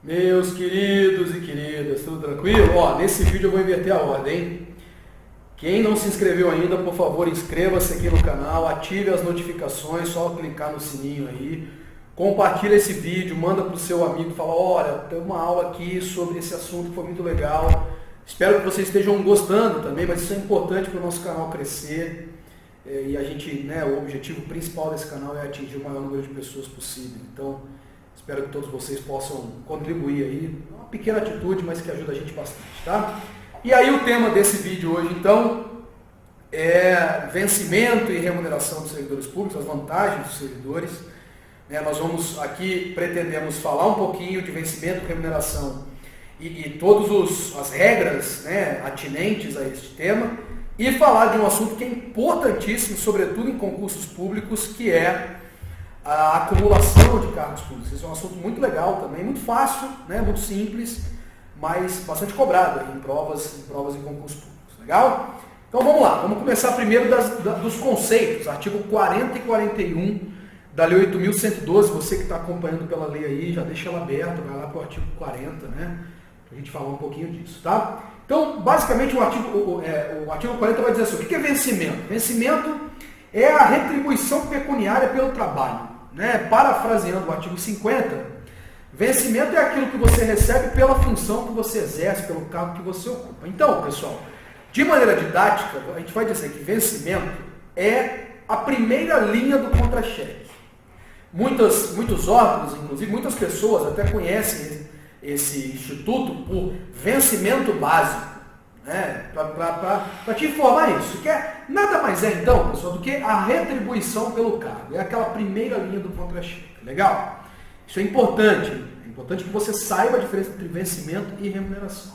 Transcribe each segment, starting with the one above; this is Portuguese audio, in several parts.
Meus queridos e queridas, tudo tranquilo? Nesse vídeo eu vou inverter a ordem, hein? Quem não se inscreveu ainda, por favor, inscreva-se aqui no canal, ative as notificações, só clicar no sininho aí, compartilha esse vídeo, manda para o seu amigo, fala, olha, tem uma aula aqui sobre esse assunto que foi muito legal. Espero que vocês estejam gostando também, mas isso é importante para o nosso canal crescer. E a gente, o objetivo principal desse canal é atingir o maior número de pessoas possível. Então, espero que todos vocês possam contribuir aí, uma pequena atitude, mas que ajuda a gente bastante, tá? E aí o tema desse vídeo hoje, então, é vencimento e remuneração dos servidores públicos, as vantagens dos servidores. Nós vamos aqui, pretendemos falar um pouquinho de vencimento e remuneração e todas as regras atinentes a este tema, e falar de um assunto que é importantíssimo, sobretudo em concursos públicos, que é a acumulação de cargos públicos. Esse é um assunto muito legal também, muito fácil, muito simples, mas bastante cobrado em provas e concursos públicos. Legal? Então vamos lá, vamos começar primeiro dos conceitos, artigo 40 e 41 da Lei 8.112, você que está acompanhando pela lei aí, já deixa ela aberta, vai lá para o artigo 40, para a gente falar um pouquinho disso, tá? Então, basicamente, o artigo 40 vai dizer assim, o que é vencimento? Vencimento é a retribuição pecuniária pelo trabalho. Parafraseando o artigo 50, vencimento é aquilo que você recebe pela função que você exerce, pelo cargo que você ocupa. Então, pessoal, de maneira didática, a gente vai dizer que vencimento é a primeira linha do contra-cheque. Muitos órgãos, inclusive muitas pessoas até conhecem esse instituto por vencimento básico. Para te informar isso, que nada mais é então, pessoal, do que a retribuição pelo cargo. É aquela primeira linha do contra-cheque. Legal? Isso é importante. É importante que você saiba a diferença entre vencimento e remuneração.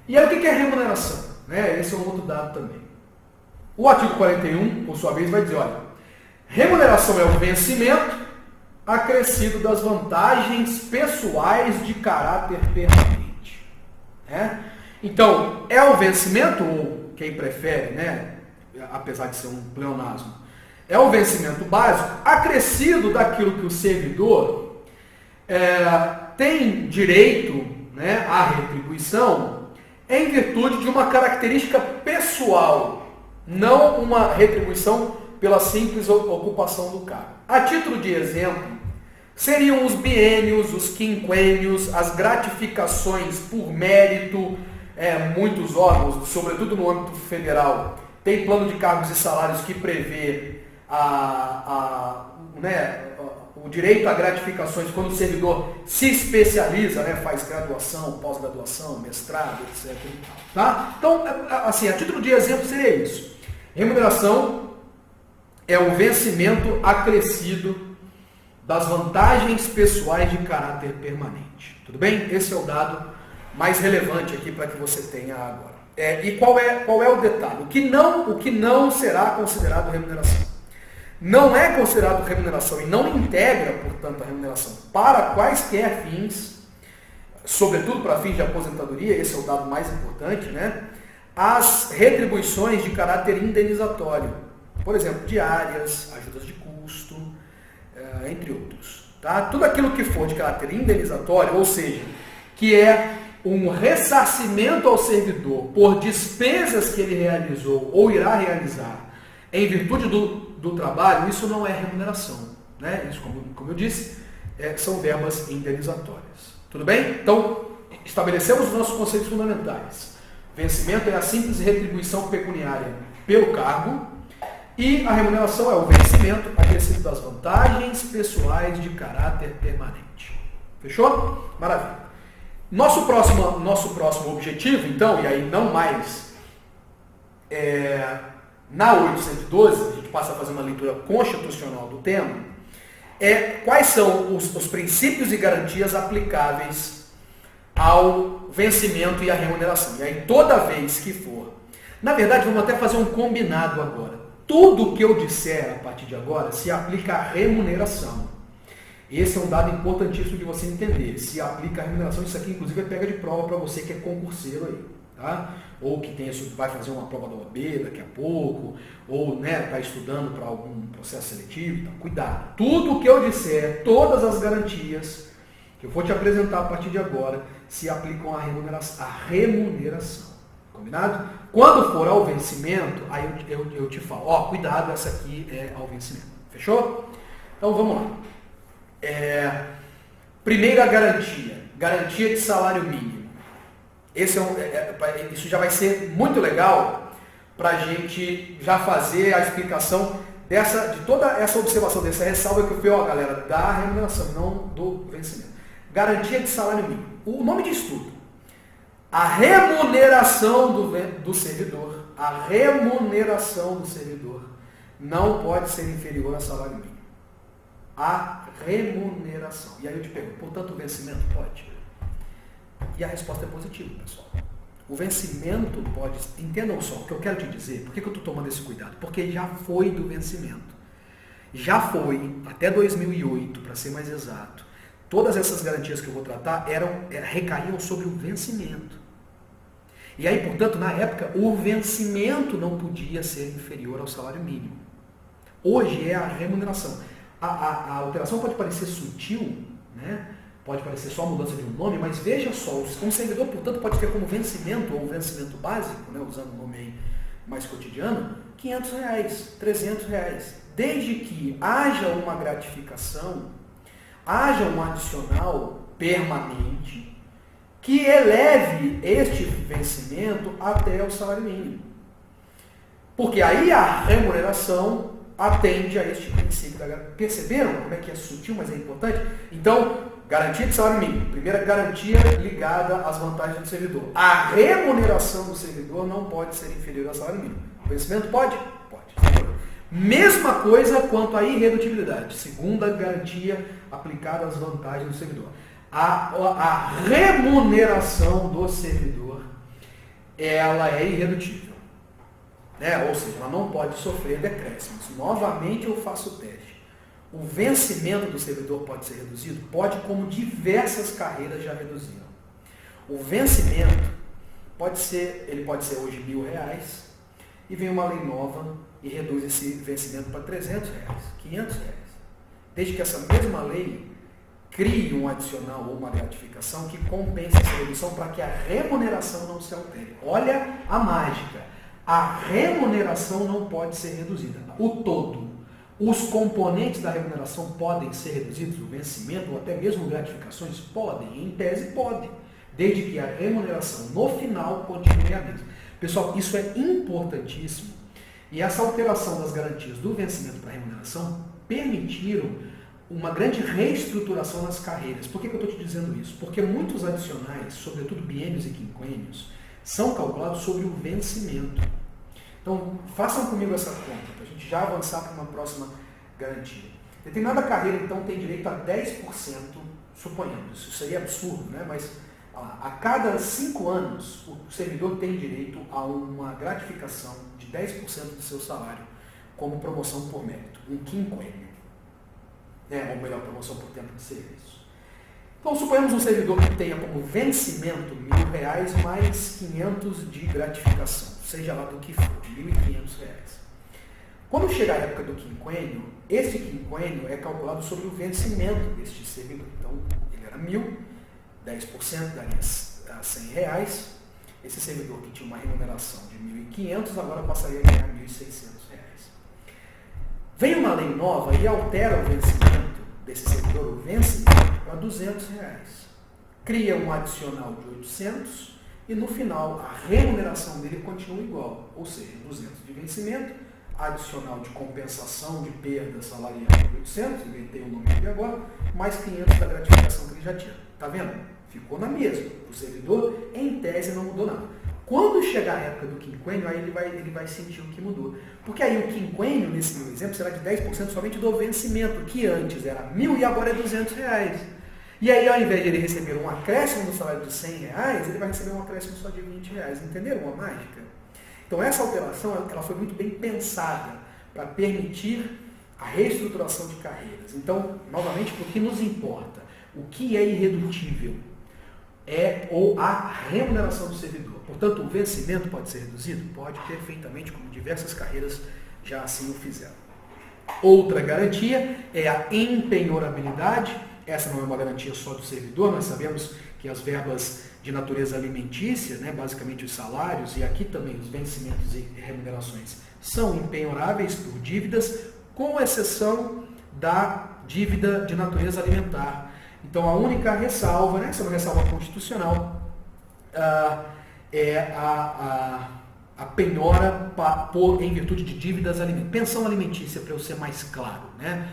E aí o que é remuneração? Esse é um outro dado também. O artigo 41, por sua vez, vai dizer, olha, remuneração é o vencimento acrescido das vantagens pessoais de caráter permanente. Então, é o vencimento, ou quem prefere, apesar de ser um pleonasmo, é o vencimento básico acrescido daquilo que o servidor tem direito à retribuição em virtude de uma característica pessoal, não uma retribuição pela simples ocupação do cargo. A título de exemplo, seriam os biênios, os quinquênios, as gratificações por mérito. Muitos órgãos, sobretudo no âmbito federal, tem plano de cargos e salários que prevê o direito a gratificações quando o servidor se especializa, faz graduação, pós-graduação, mestrado, etc. Tá? Então, assim, a título de exemplo seria isso. Remuneração é o vencimento acrescido das vantagens pessoais de caráter permanente. Tudo bem? Esse é o dado mais relevante aqui para que você tenha agora. E qual é o detalhe? O que não será considerado remuneração? Não é considerado remuneração e não integra, portanto, a remuneração para quaisquer fins, sobretudo para fins de aposentadoria, esse é o dado mais importante, as retribuições de caráter indenizatório. Por exemplo, diárias, ajudas de custo, entre outros. Tá? Tudo aquilo que for de caráter indenizatório, ou seja, que é um ressarcimento ao servidor por despesas que ele realizou ou irá realizar em virtude do trabalho, isso não é remuneração. Isso, como eu disse, são verbas indenizatórias. Tudo bem? Então, estabelecemos os nossos conceitos fundamentais. Vencimento é a simples retribuição pecuniária pelo cargo e a remuneração é o vencimento acrescido das vantagens pessoais de caráter permanente. Fechou? Maravilha. Nosso próximo objetivo, então, e aí não mais na 812, a gente passa a fazer uma leitura constitucional do tema, quais são os princípios e garantias aplicáveis ao vencimento e à remuneração. E aí toda vez que for, na verdade vamos até fazer um combinado agora, tudo o que eu disser a partir de agora se aplica à remuneração. Esse é um dado importantíssimo de você entender. Se aplica a remuneração, isso aqui inclusive é pega de prova para você que é concurseiro aí, tá? Ou que vai fazer uma prova da OAB daqui a pouco, ou está estudando para algum processo seletivo. Então, cuidado. Tudo que eu disser, todas as garantias que eu vou te apresentar a partir de agora, se aplicam à remuneração. Combinado? Quando for ao vencimento, aí eu te falo, cuidado, essa aqui é ao vencimento. Fechou? Então vamos lá. Primeira garantia de salário mínimo. Isso já vai ser muito legal para a gente já fazer a explicação de toda essa observação, dessa ressalva que eu fiz, galera, da remuneração, não do vencimento. Garantia de salário mínimo. O nome diz tudo. A remuneração do servidor, não pode ser inferior ao salário mínimo. A remuneração. E aí eu te pergunto, portanto o vencimento pode? E a resposta é positiva, pessoal. O vencimento pode, entendam só o que eu quero te dizer, por que eu estou tomando esse cuidado? Porque já foi do vencimento. Já foi, até 2008, para ser mais exato, todas essas garantias que eu vou tratar recaíam sobre o vencimento. E aí, portanto, na época, o vencimento não podia ser inferior ao salário mínimo. Hoje é a remuneração. A alteração pode parecer sutil, né? Pode parecer só a mudança de um nome, mas veja só, um servidor, portanto, pode ter como vencimento, ou vencimento básico, né, usando o nome aí mais cotidiano, R$500, R$300, desde que haja uma gratificação, haja um adicional permanente que eleve este vencimento até o salário mínimo. Porque aí a remuneração atende a este princípio. Perceberam como é que é sutil, mas é importante? Então, garantia de salário mínimo. Primeira garantia ligada às vantagens do servidor. A remuneração do servidor não pode ser inferior ao salário mínimo. O vencimento pode? Pode. Mesma coisa quanto à irredutibilidade. Segunda garantia aplicada às vantagens do servidor. A remuneração do servidor, ela é irredutível. Ou seja, ela não pode sofrer decréscimos. Novamente eu faço o teste. O vencimento do servidor pode ser reduzido? Pode, como diversas carreiras já reduziram. O vencimento ele pode ser hoje R$1.000 e vem uma lei nova e reduz esse vencimento para R$300, R$500. Desde que essa mesma lei crie um adicional ou uma gratificação que compense essa redução para que a remuneração não se altere. Olha a mágica. A remuneração não pode ser reduzida. O todo. Os componentes da remuneração podem ser reduzidos, o vencimento ou até mesmo gratificações? Podem, em tese pode, desde que a remuneração no final continue a mesma. Pessoal, isso é importantíssimo e essa alteração das garantias do vencimento para a remuneração permitiram uma grande reestruturação nas carreiras. Por que eu estou te dizendo isso? Porque muitos adicionais, sobretudo biênios e quinquênios, são calculados sobre o vencimento. Então, façam comigo essa conta, para a gente já avançar para uma próxima garantia. Determinada carreira, então, tem direito a 10%, suponhamos, isso seria absurdo, né? Mas a cada 5 anos, o servidor tem direito a uma gratificação de 10% do seu salário, como promoção por mérito, um quinquênio. Ou melhor, promoção por tempo de serviço. Então, suponhamos um servidor que tenha como vencimento R$1.000 mais 500 de gratificação, seja lá do que for, R$1.500. Quando chegar a época do quinquênio, esse quinquênio é calculado sobre o vencimento deste servidor. Então, ele era 1.000, 10% daria R$100. Esse servidor que tinha uma remuneração de 1.500, agora passaria a ganhar R$1.600. Vem uma lei nova e altera o vencimento desse servidor, o vencimento, para R$200. Cria um adicional de 800 e no final a remuneração dele continua igual, ou seja, 200 de vencimento, adicional de compensação de perda salarial de 800, inventei o nome aqui agora, mais 500 da gratificação que ele já tinha. Tá vendo? Ficou na mesma. O servidor, em tese, não mudou nada. Quando chegar a época do quinquênio, aí ele vai sentir o que mudou. Porque aí o quinquênio, nesse meu exemplo, será de 10% somente do vencimento, que antes era 1.000 e agora é R$200. E aí, ao invés de ele receber um acréscimo no salário de R$100, ele vai receber um acréscimo só de R$20. Entenderam a mágica? Então, essa alteração ela foi muito bem pensada para permitir a reestruturação de carreiras. Então, novamente, o que nos importa, o que é irredutível é ou a remuneração do servidor. Portanto, o vencimento pode ser reduzido? Pode, perfeitamente, como diversas carreiras já assim o fizeram. Outra garantia é a empenhorabilidade. Essa não é uma garantia só do servidor, nós sabemos que as verbas de natureza alimentícia, né, basicamente os salários, e aqui também os vencimentos e remunerações, são empenhoráveis por dívidas, com exceção da dívida de natureza alimentar. Então a única ressalva, né, essa é uma ressalva constitucional, é a penhora em virtude de dívidas alimentícias. Pensão alimentícia, para eu ser mais claro, né?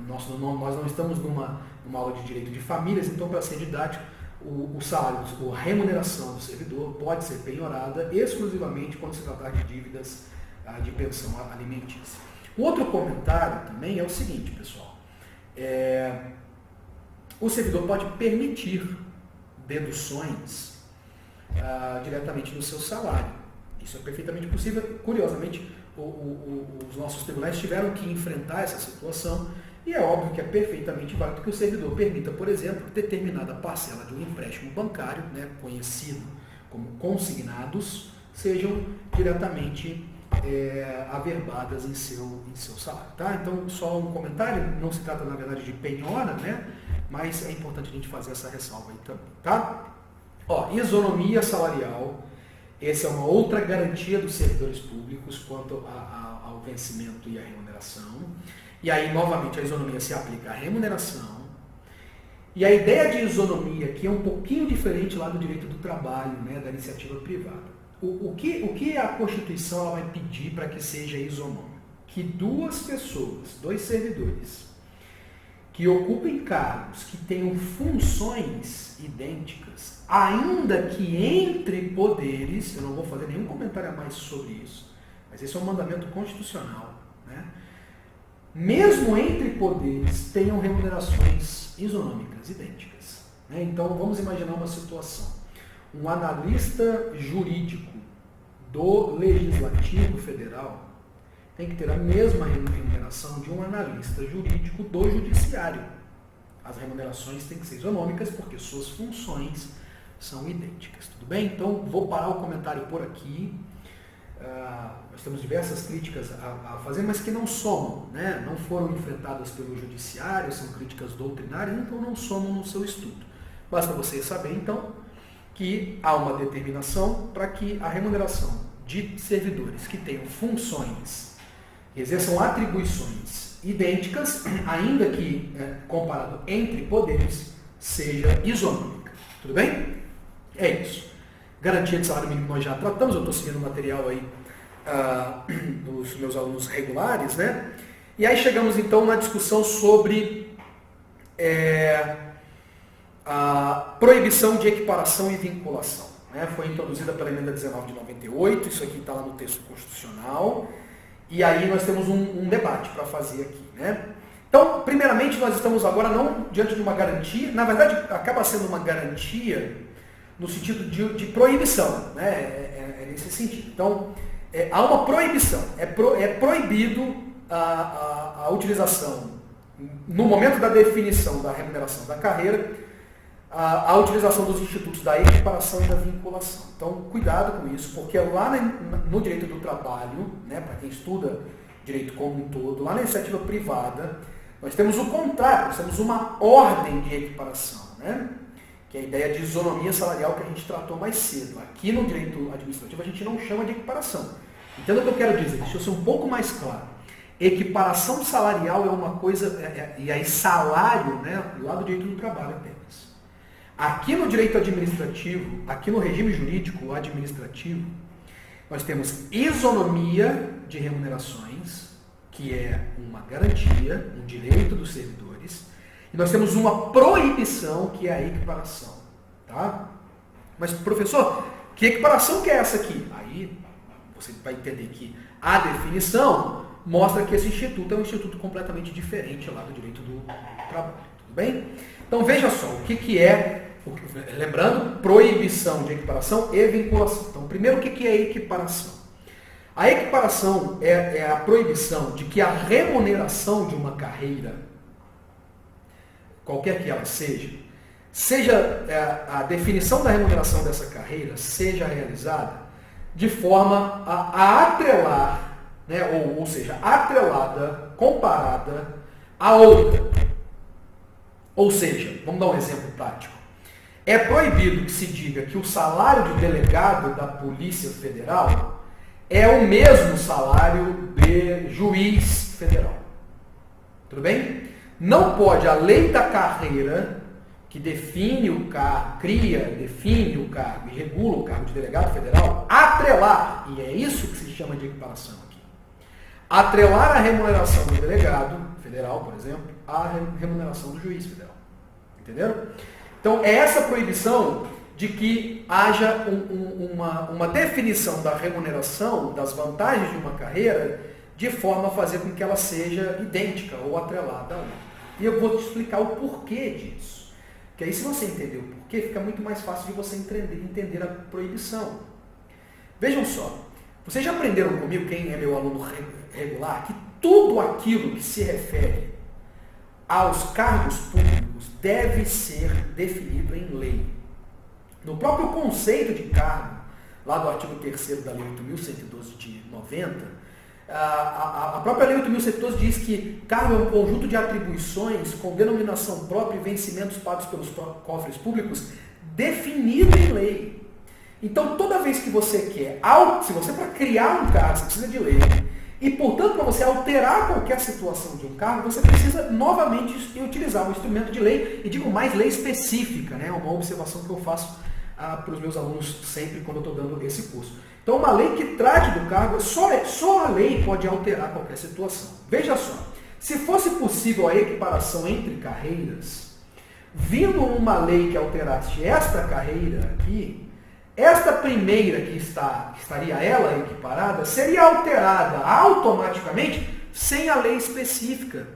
Nós não estamos numa aula de direito de famílias, então para ser didático, o salário, a remuneração do servidor pode ser penhorada exclusivamente quando se tratar de dívidas de pensão alimentícia. O outro comentário também é o seguinte, pessoal. O servidor pode permitir deduções diretamente do seu salário. Isso é perfeitamente possível. Curiosamente, os nossos tribunais tiveram que enfrentar essa situação e é óbvio que é perfeitamente válido que o servidor permita, por exemplo, determinada parcela de um empréstimo bancário, né, conhecido como consignados, sejam diretamente averbadas em seu salário. Tá? Então, só um comentário, não se trata, na verdade, de penhora, né, mas é importante a gente fazer essa ressalva aí também. Tá? Isonomia salarial. Essa é uma outra garantia dos servidores públicos quanto ao vencimento e à remuneração. E aí, novamente, a isonomia se aplica à remuneração. E a ideia de isonomia, que é um pouquinho diferente lá do direito do trabalho, né, da iniciativa privada. O que a Constituição ela vai pedir para que seja isonômico? Que duas pessoas, dois servidores, que ocupem cargos que tenham funções idênticas, ainda que entre poderes, eu não vou fazer nenhum comentário a mais sobre isso, mas esse é um mandamento constitucional, né? Mesmo entre poderes, tenham remunerações isonômicas, idênticas. Né? Então, vamos imaginar uma situação. Um analista jurídico do Legislativo Federal tem que ter a mesma remuneração de um analista jurídico do Judiciário. As remunerações têm que ser isonômicas porque suas funções são idênticas. Tudo bem? Então, vou parar o comentário por aqui. Nós temos diversas críticas a fazer, mas que não somam, né? Não foram enfrentadas pelo Judiciário, são críticas doutrinárias, então não somam no seu estudo. Basta você saber, então, que há uma determinação para que a remuneração de servidores que tenham funções, exerçam atribuições idênticas, ainda que comparado entre poderes, seja isonômica. Tudo bem? É isso. Garantia de salário mínimo nós já tratamos, eu estou seguindo o material aí dos meus alunos regulares, né? E aí chegamos então na discussão sobre a proibição de equiparação e vinculação. Né? Foi introduzida pela emenda 19 de 98, isso aqui está lá no texto constitucional, e aí nós temos um debate para fazer aqui. Né? Então, primeiramente, nós estamos agora não diante de uma garantia, na verdade acaba sendo uma garantia no sentido de proibição, né? É nesse sentido. Então, há uma proibição, é proibido a utilização, no momento da definição da remuneração da carreira, a utilização dos institutos da equiparação e da vinculação. Então, cuidado com isso, porque lá no direito do trabalho, né, para quem estuda direito como um todo, lá na iniciativa privada, nós temos o contrário, nós temos uma ordem de equiparação, né? Que é a ideia de isonomia salarial que a gente tratou mais cedo. Aqui no direito administrativo a gente não chama de equiparação. Entenda o que eu quero dizer, deixa eu ser um pouco mais claro. Equiparação salarial é uma coisa, e aí salário, né, lá do direito do trabalho apenas. Aqui no direito administrativo, aqui no regime jurídico administrativo, nós temos isonomia de remunerações, que é uma garantia, um direito dos servidores, e nós temos uma proibição, que é a equiparação. Tá? Mas, professor, que equiparação que é essa aqui? Aí você vai entender que a definição mostra que esse instituto é um instituto completamente diferente lá do direito do trabalho. Tudo bem? Então veja só, o que é, lembrando, proibição de equiparação e vinculação. Então, primeiro, o que é equiparação? A equiparação é a proibição de que a remuneração de uma carreira, qualquer que ela seja a definição da remuneração dessa carreira seja realizada de forma a atrelar, né, ou seja, atrelada, comparada a outra. Ou seja, vamos dar um exemplo prático. É proibido que se diga que o salário de delegado da Polícia Federal é o mesmo salário de juiz federal. Tudo bem? Não pode a lei da carreira, que define o cargo, define o cargo e regula o cargo de delegado federal, atrelar, e é isso que se chama de equiparação aqui, atrelar a remuneração do delegado federal, por exemplo, à remuneração do juiz federal. Entenderam? Então, é essa proibição de que haja uma definição da remuneração, das vantagens de uma carreira, de forma a fazer com que ela seja idêntica ou atrelada a outra. E eu vou te explicar o porquê disso. Porque aí, se você entender o porquê, fica muito mais fácil de você entender a proibição. Vejam só, vocês já aprenderam comigo, quem é meu aluno regular, que tudo aquilo que se refere aos cargos públicos deve ser definido em lei. No próprio conceito de cargo, lá do artigo 3º da Lei 8.112 de 90, a própria Lei 8.112 diz que cargo é um conjunto de atribuições com denominação própria e vencimentos pagos pelos cofres públicos definido em lei. Então, toda vez que você quer, se você para criar um cargo, você precisa de lei. E, portanto, para você alterar qualquer situação de um cargo, você precisa novamente utilizar um instrumento de lei, e digo mais, lei específica, né? Uma observação que eu faço para os meus alunos sempre quando eu estou dando esse curso. Então, uma lei que trate do cargo, só a lei pode alterar qualquer situação. Veja só, se fosse possível a equiparação entre carreiras, vindo uma lei que alterasse esta carreira aqui, esta primeira que estaria ela equiparada, seria alterada automaticamente sem a lei específica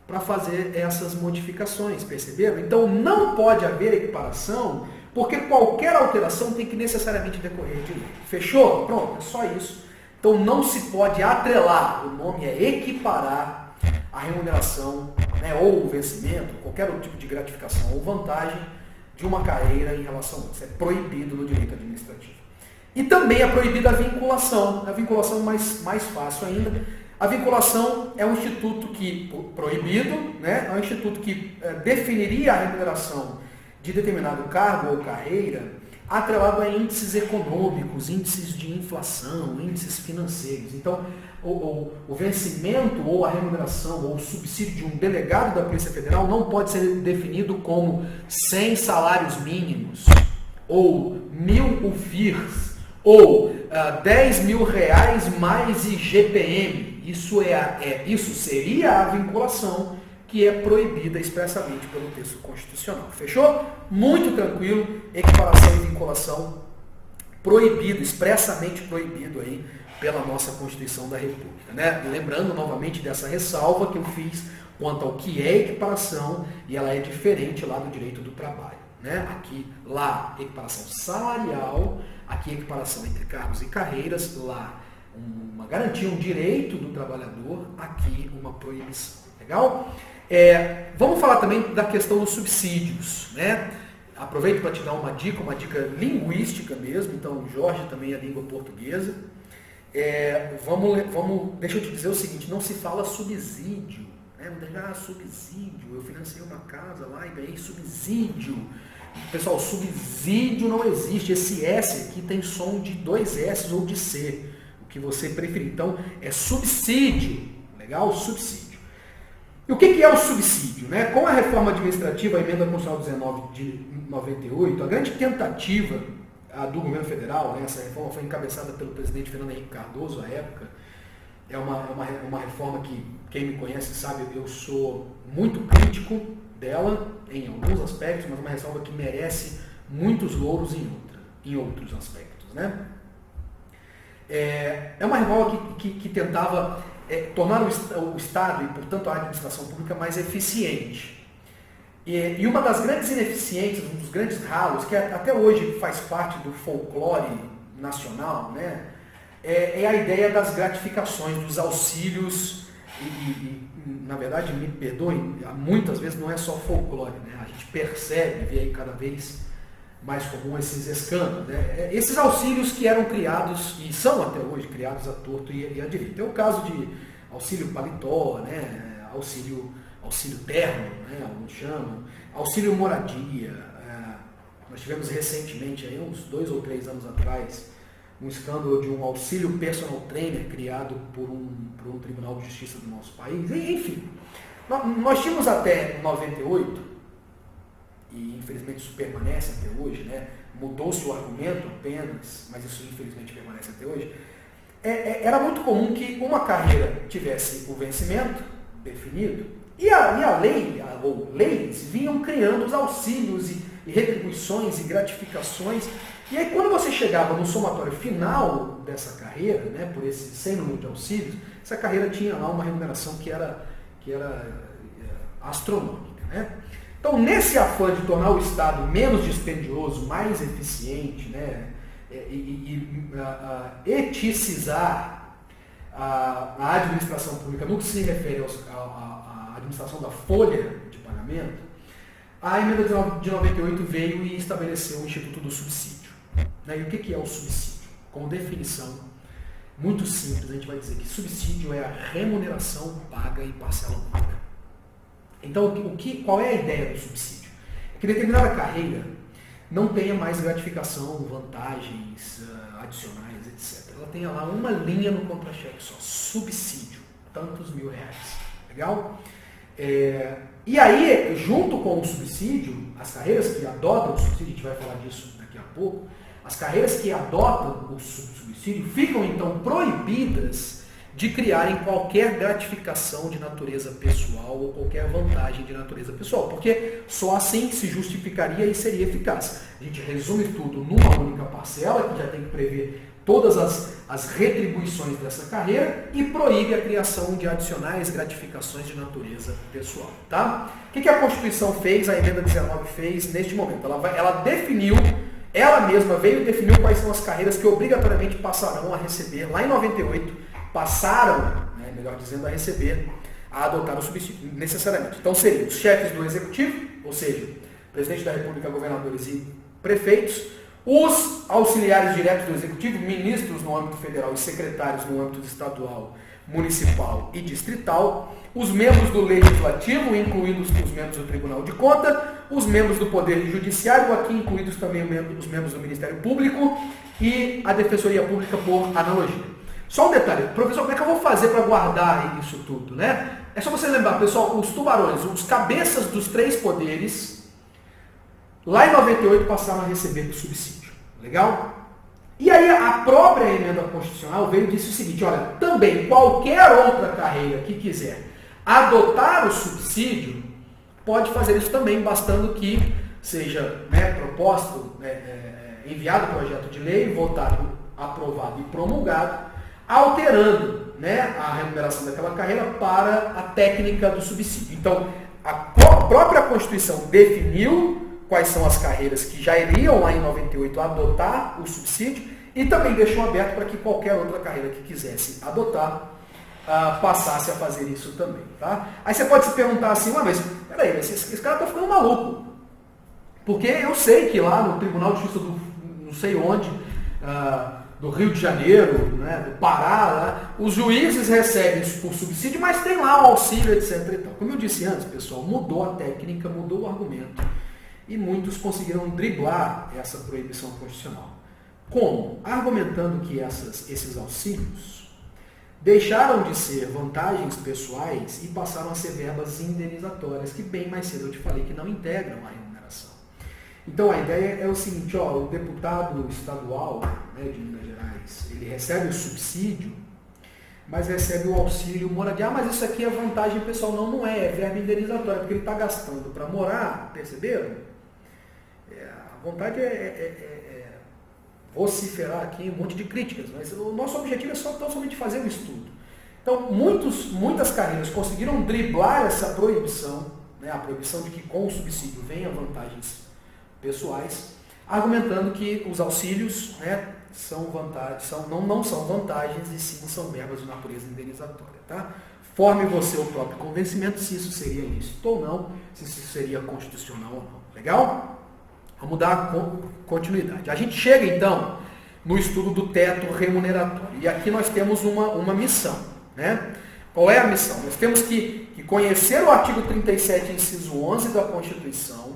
para fazer essas modificações, perceberam? Então não pode haver equiparação, porque qualquer alteração tem que necessariamente decorrer de lei. Fechou? Pronto, é só isso. Então não se pode atrelar, o nome é equiparar a remuneração, né, ou o vencimento, qualquer outro tipo de gratificação ou vantagem de uma carreira em relação a outra. Isso é proibido no direito administrativo. E também é proibida a vinculação mais fácil ainda. A vinculação é um instituto que, proibido, né, é um instituto que definiria a remuneração de determinado cargo ou carreira atrelado a índices econômicos, índices de inflação, índices financeiros. Então, o vencimento ou a remuneração ou o subsídio de um delegado da Polícia Federal não pode ser definido como 100 salários mínimos, ou 1.000 UFIRs, ou 10 mil reais mais IGPM. Isso seria a vinculação que é proibida expressamente pelo texto constitucional. Fechou? Muito tranquilo, equiparação e vinculação proibido, expressamente proibido aí pela nossa Constituição da República, né? Lembrando novamente dessa ressalva que eu fiz quanto ao que é equiparação, e ela é diferente lá do direito do trabalho, né? Lá, equiparação salarial, aqui equiparação entre cargos e carreiras, lá uma garantia, um direito do trabalhador, aqui uma proibição. Legal? Vamos falar também da questão dos subsídios, né? Aproveito para te dar uma dica linguística mesmo, então Jorge também é língua portuguesa. Deixa eu te dizer o seguinte, não se fala subsídio, né? Subsídio, eu financei uma casa lá e ganhei subsídio. Pessoal, subsídio não existe, esse S aqui tem som de 2 S ou de C, o que você preferir. Então, é subsídio, legal? Subsídio. E o que é o subsídio, né? Com a reforma administrativa, a emenda constitucional 19 de 98, a grande tentativa do governo federal, né? Essa reforma foi encabeçada pelo presidente Fernando Henrique Cardoso à época, é uma reforma que, quem me conhece sabe, eu sou muito crítico dela em alguns aspectos, mas uma reforma que merece muitos louros em outros aspectos, né? É uma reforma que tentava tornar o Estado e, portanto, a administração pública mais eficiente. E uma das grandes ineficiências, um dos grandes ralos, que até hoje faz parte do folclore nacional, né, é a ideia das gratificações, dos auxílios, na verdade, me perdoem, muitas vezes não é só folclore, né? A gente percebe, vê aí cada vez mais comum esses escândalos, né? Esses auxílios que eram criados, e são até hoje criados à torto e à direita. Tem o caso de auxílio paletó, né? auxílio terno, né? Alguns chamam, auxílio moradia. Nós tivemos recentemente, aí, uns 2 ou 3 anos atrás, um escândalo de um auxílio personal trainer criado por um tribunal de justiça do nosso país. Enfim, nós tínhamos até 98, e infelizmente isso permanece até hoje, né? Mudou-se o argumento apenas, mas isso infelizmente permanece até hoje. Era muito comum que uma carreira tivesse o vencimento definido, e a lei, ou leis, vinham criando os auxílios e retribuições e gratificações. E aí quando você chegava no somatório final dessa carreira, né, por esse sem número de auxílios, essa carreira tinha lá uma remuneração que era astronômica, né? Então, nesse afã de tornar o Estado menos dispendioso, mais eficiente, né, eticizar a administração pública no que se refere à administração da folha de pagamento, a emenda de 98 veio e estabeleceu o Instituto do Subsídio. E o que é o subsídio? Como definição muito simples, a gente vai dizer que subsídio é a remuneração paga em parcela única. Então, qual é a ideia do subsídio? É que determinada carreira não tenha mais gratificação, vantagens adicionais, etc. Ela tenha lá uma linha no contra-cheque só, subsídio, tantos mil reais. Legal? E aí, junto com o subsídio, as carreiras que adotam o subsídio, a gente vai falar disso daqui a pouco, as carreiras que adotam o subsídio ficam então proibidas de criarem qualquer gratificação de natureza pessoal ou qualquer vantagem de natureza pessoal, porque só assim se justificaria e seria eficaz. A gente resume tudo numa única parcela, que já tem que prever todas as retribuições dessa carreira e proíbe a criação de adicionais gratificações de natureza pessoal. Tá? O que a Constituição fez, a emenda 19 fez neste momento? Ela definiu, ela mesma veio e definiu quais são as carreiras que obrigatoriamente passarão a receber, lá em 98, passaram, né, melhor dizendo, a adotar o subsídio, necessariamente. Então seriam os chefes do executivo, ou seja, presidente da República, governadores e prefeitos, os auxiliares diretos do executivo, ministros no âmbito federal e secretários no âmbito estadual, municipal e distrital, os membros do legislativo, incluídos os membros do Tribunal de Contas, os membros do Poder Judiciário, aqui incluídos também os membros do Ministério Público e a Defensoria Pública por analogia. Só um detalhe, professor, como é que eu vou fazer para guardar isso tudo, né? É só você lembrar, pessoal, os tubarões, os cabeças dos 3 poderes, lá em 98 passaram a receber o subsídio. Legal? E aí a própria emenda constitucional veio e disse o seguinte, olha, também qualquer outra carreira que quiser adotar o subsídio, pode fazer isso também, bastando que seja, né, proposto, enviado o projeto de lei, votado, aprovado e promulgado, alterando, né, a remuneração daquela carreira para a técnica do subsídio. Então, a própria Constituição definiu quais são as carreiras que já iriam lá em 98 adotar o subsídio e também deixou aberto para que qualquer outra carreira que quisesse adotar passasse a fazer isso também. Tá? Aí você pode se perguntar assim, mas peraí, esse cara está ficando maluco. Porque eu sei que lá no Tribunal de Justiça do não sei onde, do Rio de Janeiro, né, do Pará, os juízes recebem isso por subsídio, mas tem lá o auxílio, etc. E tal. Como eu disse antes, pessoal, mudou a técnica, mudou o argumento. E muitos conseguiram driblar essa proibição constitucional. Como? Argumentando que esses auxílios deixaram de ser vantagens pessoais e passaram a ser verbas indenizatórias, que bem mais cedo eu te falei que não integram a remuneração. Então a ideia é o seguinte, o deputado estadual, né, de Minas Gerais, ele recebe o subsídio, mas recebe o auxílio moradia. Mas isso aqui é vantagem pessoal. Não é verba indenizatória, porque ele está gastando para morar, perceberam? A vontade é vociferar aqui um monte de críticas, mas o nosso objetivo é tão somente fazer um estudo. Então, muitas carreiras conseguiram driblar essa proibição, né, a proibição de que com o subsídio venha vantagens pessoais, argumentando que os auxílios, né, não são vantagens, e sim são verbas de natureza indenizatória. Tá? Forme você o próprio convencimento se isso seria lícito ou não, se isso seria constitucional ou não. Legal? Vamos dar continuidade. A gente chega então no estudo do teto remuneratório. E aqui nós temos uma missão. Né? Qual é a missão? Nós temos que conhecer o artigo 37, inciso 11 da Constituição,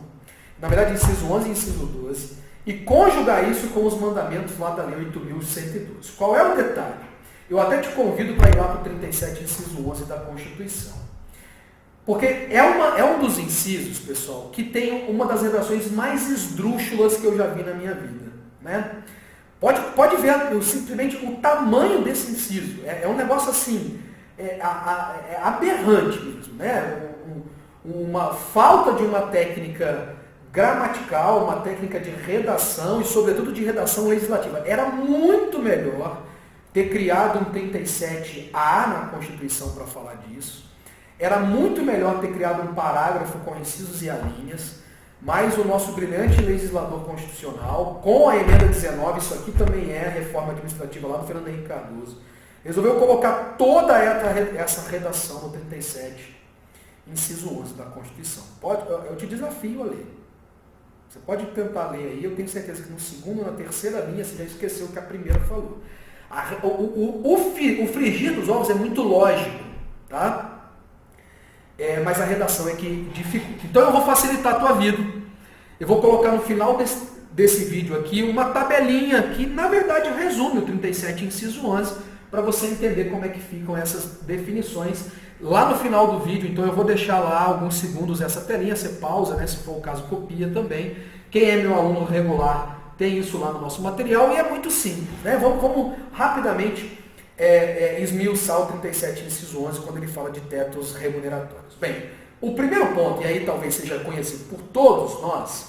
na verdade, inciso 11 e inciso 12, e conjugar isso com os mandamentos lá da Lei 8.112. Qual é o detalhe? Eu até te convido para ir lá para o 37, inciso 11 da Constituição. Porque é um dos incisos, pessoal, que tem uma das redações mais esdrúxulas que eu já vi na minha vida. Né? Pode ver simplesmente o tamanho desse inciso. É um negócio assim, aberrante mesmo. Né? Uma falta de uma técnica gramatical, uma técnica de redação e, sobretudo, de redação legislativa. Era muito melhor ter criado um 37A na Constituição para falar disso. Era muito melhor ter criado um parágrafo com incisos e alíneas, mas o nosso brilhante legislador constitucional, com a emenda 19, isso aqui também é a reforma administrativa lá do Fernando Henrique Cardoso, resolveu colocar toda essa redação no 37, inciso 11 da Constituição. Eu te desafio a ler. Você pode tentar ler aí, eu tenho certeza que no segundo, na terceira linha, você já esqueceu o que a primeira falou. O frigir dos ovos é muito lógico, tá? Mas a redação é que dificulta. Então eu vou facilitar a tua vida. Eu vou colocar no final desse vídeo aqui uma tabelinha que, na verdade, resume o 37, inciso 11, para você entender como é que ficam essas definições. Lá no final do vídeo, então eu vou deixar lá alguns segundos essa telinha, você pausa, né? Se for o caso, copia também. Quem é meu aluno regular tem isso lá no nosso material e é muito simples. Né? Vamos rapidamente esmiuçar o 37, inciso 11, quando ele fala de tetos remuneratórios. Bem, o primeiro ponto, e aí talvez seja conhecido por todos nós,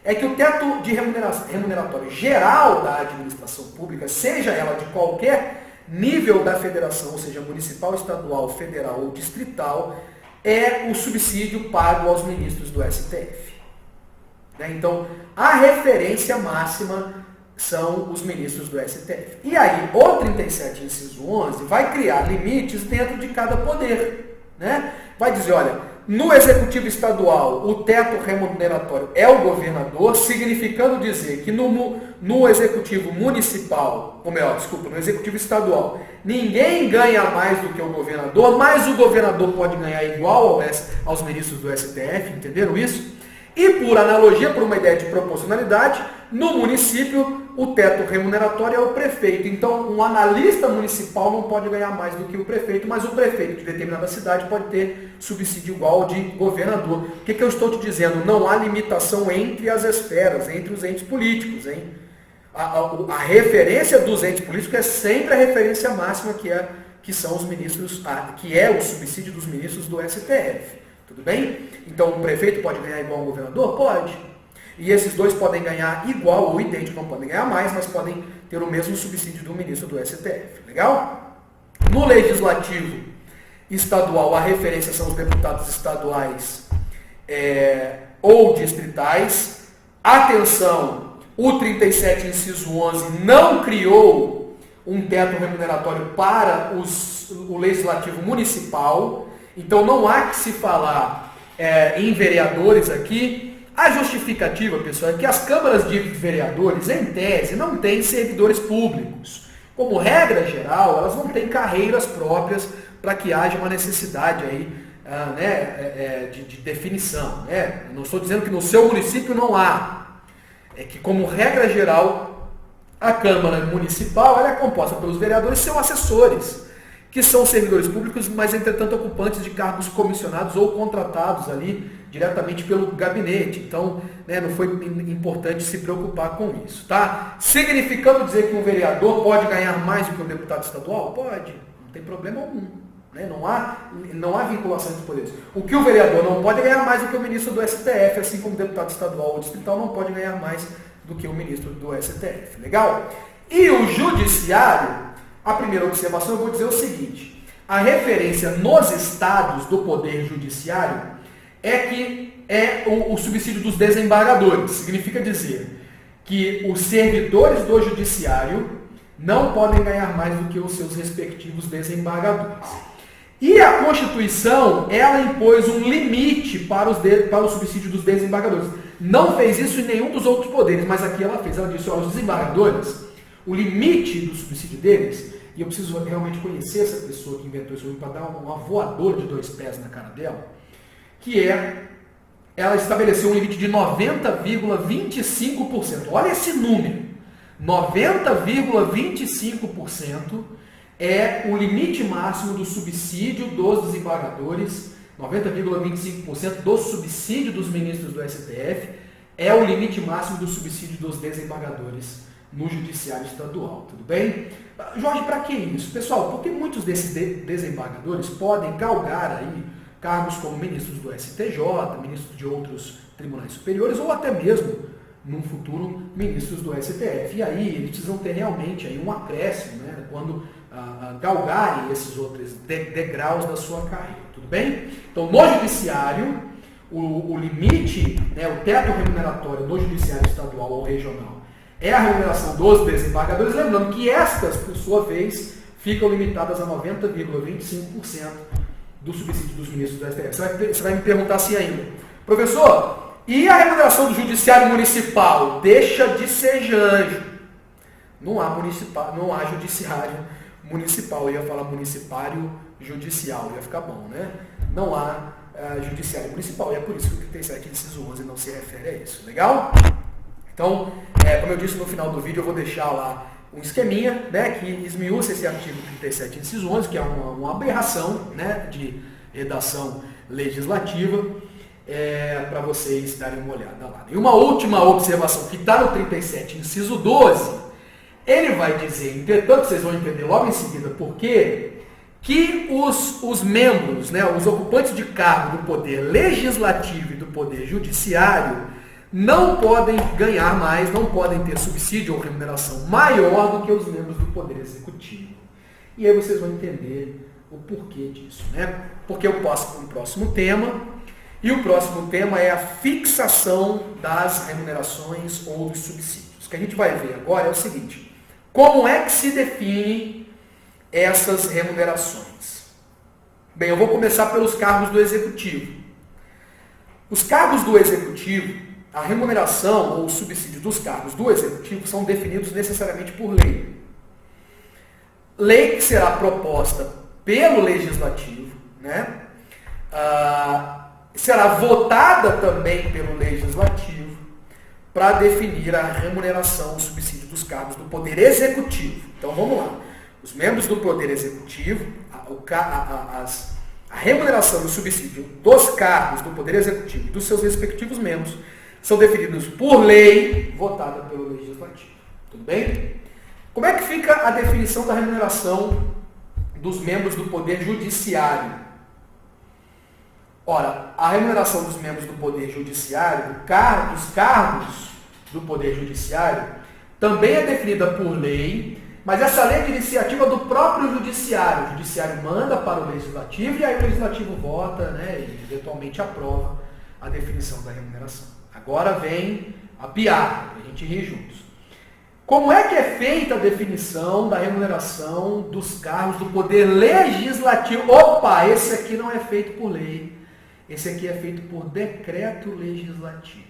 é que o teto de remuneratório geral da administração pública, seja ela de qualquer nível da federação, ou seja, municipal, estadual, federal ou distrital, é o subsídio pago aos ministros do STF. Então, a referência máxima são os ministros do STF. E aí, o 37, inciso 11, vai criar limites dentro de cada poder. Né? Vai dizer, olha, no executivo estadual, o teto remuneratório é o governador, significando dizer que no executivo municipal, no executivo estadual, ninguém ganha mais do que o governador, mas o governador pode ganhar igual aos ministros do STF, entenderam isso? E por analogia, por uma ideia de proporcionalidade, no município, o teto remuneratório é o prefeito. Então, um analista municipal não pode ganhar mais do que o prefeito, mas o prefeito de determinada cidade pode ter subsídio igual ao de governador. O que eu estou te dizendo? Não há limitação entre as esferas, entre os entes políticos. Hein? A referência dos entes políticos é sempre a referência máxima, que são os ministros, que é o subsídio dos ministros do STF. Tudo bem? Então, o prefeito pode ganhar igual ao governador? Pode. E esses dois podem ganhar igual ou idêntico, não podem ganhar mais, mas podem ter o mesmo subsídio do ministro do STF. Legal? No legislativo estadual, a referência são os deputados estaduais ou distritais. Atenção, o 37, inciso 11, não criou um teto remuneratório para o legislativo municipal. Então não há que se falar em vereadores aqui. A justificativa, pessoal, é que as câmaras de vereadores, em tese, não têm servidores públicos. Como regra geral, elas não têm carreiras próprias para que haja uma necessidade aí, de definição. Né? Não estou dizendo que no seu município não há. É que, como regra geral, a Câmara Municipal ela é composta pelos vereadores e seus assessores, que são servidores públicos, mas, entretanto, ocupantes de cargos comissionados ou contratados ali diretamente pelo gabinete. Então, não foi importante se preocupar com isso. Tá? Significando dizer que um vereador pode ganhar mais do que um deputado estadual? Pode, não tem problema algum. Né? Não há vinculação entre poderes. O que o vereador não pode ganhar mais do que o ministro do STF, assim como o deputado estadual ou distrital não pode ganhar mais do que o ministro do STF. Legal? E o judiciário, a primeira observação, eu vou dizer o seguinte: a referência nos estados do poder judiciário é que é o subsídio dos desembargadores. Significa dizer, que os servidores do judiciário não podem ganhar mais do que os seus respectivos desembargadores. E a Constituição, ela impôs um limite para o subsídio dos desembargadores. Não fez isso em nenhum dos outros poderes, mas aqui ela fez. Ela disse, os desembargadores, o limite do subsídio deles, e eu preciso realmente conhecer essa pessoa que inventou isso para dar uma voadora de 2 pés na cara dela, que ela estabeleceu um limite de 90,25%. Olha esse número. 90,25% é o limite máximo do subsídio dos desembargadores. 90,25% do subsídio dos ministros do STF é o limite máximo do subsídio dos desembargadores no judiciário estadual, tudo bem? Jorge, para que isso? Pessoal, porque muitos desses desembargadores podem galgar aí cargos como ministros do STJ, ministros de outros tribunais superiores ou até mesmo, num futuro, ministros do STF. E aí eles precisam ter realmente aí um acréscimo, né, quando galgarem esses outros degraus da sua carreira, tudo bem? Então, no judiciário, o limite, né, o teto remuneratório no judiciário estadual ou regional é a remuneração dos desembargadores, lembrando que estas, por sua vez, ficam limitadas a 90,25% do subsídio dos ministros do STF. Você vai me perguntar assim ainda, professor, e a remuneração do judiciário municipal? Deixa de ser janjo. Não há judiciário municipal, eu ia falar municipário judicial, ia ficar bom, né? Não há judiciário municipal, e é por isso que o 37, inciso 11 não se refere a isso, legal? Então, como eu disse no final do vídeo, eu vou deixar lá um esqueminha, né, que esmiuça esse artigo 37, inciso 11, que é uma aberração, né, de redação legislativa, para vocês darem uma olhada lá. E uma última observação que está no 37, inciso 12, ele vai dizer, entretanto, vocês vão entender logo em seguida por quê, que os membros, né, os ocupantes de cargo do poder legislativo e do poder judiciário não podem ganhar mais, não podem ter subsídio ou remuneração maior do que os membros do poder executivo. E aí vocês vão entender o porquê disso, né? Porque eu passo para o próximo tema, e o próximo tema é a fixação das remunerações ou dos subsídios. O que a gente vai ver agora é o seguinte, como é que se define essas remunerações? Bem, eu vou começar pelos cargos do executivo. Os cargos do executivo, a remuneração ou o subsídio dos cargos do executivo são definidos necessariamente por lei. Lei que será proposta pelo legislativo, né? Será votada também pelo legislativo para definir a remuneração, o subsídio dos cargos do poder executivo. Então vamos lá. Os membros do poder executivo, a remuneração e o subsídio dos cargos do poder executivo e dos seus respectivos membros são definidos por lei votada pelo legislativo. Tudo bem? Como é que fica a definição da remuneração dos membros do poder judiciário? Ora, a remuneração dos membros do poder judiciário, dos cargos do poder judiciário, também é definida por lei, mas essa lei é de iniciativa do próprio judiciário. O judiciário manda para o legislativo e aí o legislativo vota, né, e eventualmente aprova a definição da remuneração. Agora vem a piada, para a gente rir juntos. Como é que é feita a definição da remuneração dos cargos do poder legislativo? Opa, esse aqui não é feito por lei, esse aqui é feito por decreto legislativo.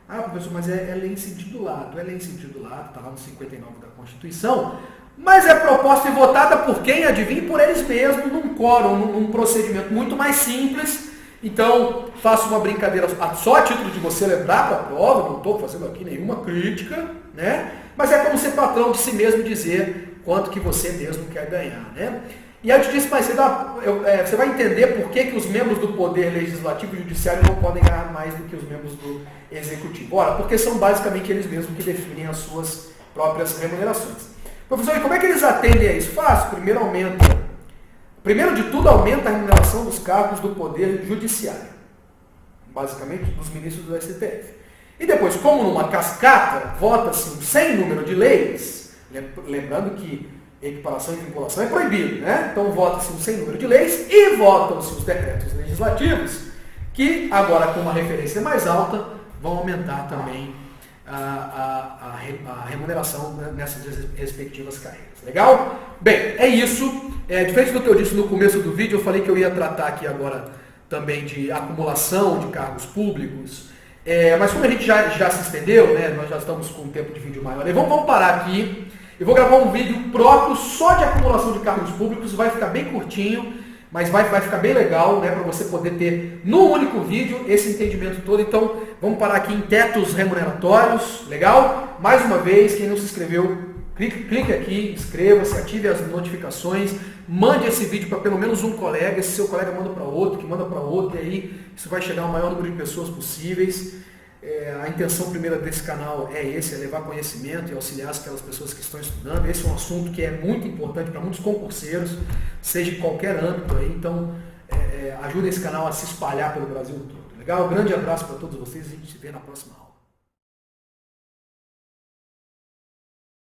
Ah, professor, mas é lei em sentido lato. É lei em sentido lato, está lá no 59 da Constituição, mas é proposta e votada por quem? Adivinha? Por eles mesmos, num quórum, num procedimento muito mais simples. Então, faço uma brincadeira só a título de você lembrar para a prova, não estou fazendo aqui nenhuma crítica, né? Mas é como ser patrão de si mesmo dizer quanto que você mesmo quer ganhar, né? E aí eu te disse, mas você vai entender por que os membros do Poder Legislativo e Judiciário não podem ganhar mais do que os membros do Executivo. Ora, porque são basicamente eles mesmos que definem as suas próprias remunerações. Professor, e como é que eles atendem a isso? Fácil, primeiro de tudo, aumenta a remuneração dos cargos do Poder Judiciário, basicamente dos ministros do STF. E depois, como numa cascata, vota-se um sem número de leis, lembrando que equiparação e vinculação é proibido, né? Então vota-se um sem número de leis e votam-se os decretos legislativos, que agora com uma referência mais alta, vão aumentar também a remuneração nessas respectivas carreiras. Legal? Bem, é isso. Diferente do que eu disse no começo do vídeo, eu falei que eu ia tratar aqui agora também de acumulação de cargos públicos. Mas como a gente já se estendeu, né, nós já estamos com um tempo de vídeo maior, vamos parar aqui. Eu vou gravar um vídeo próprio só de acumulação de cargos públicos, vai ficar bem curtinho, mas vai ficar bem legal, né, para você poder ter no único vídeo esse entendimento todo. Então, vamos parar aqui em tetos remuneratórios, legal? Mais uma vez, quem não se inscreveu, clique aqui, inscreva-se, ative as notificações, mande esse vídeo para pelo menos um colega, esse seu colega manda para outro, que manda para outro, e aí isso vai chegar ao maior número de pessoas possíveis. A intenção primeira desse canal é levar conhecimento e auxiliar aquelas pessoas que estão estudando. Esse é um assunto que é muito importante para muitos concurseiros, seja em qualquer âmbito aí, então ajuda esse canal a se espalhar pelo Brasil todo. Legal? Grande abraço para todos vocês e a gente se vê na próxima aula.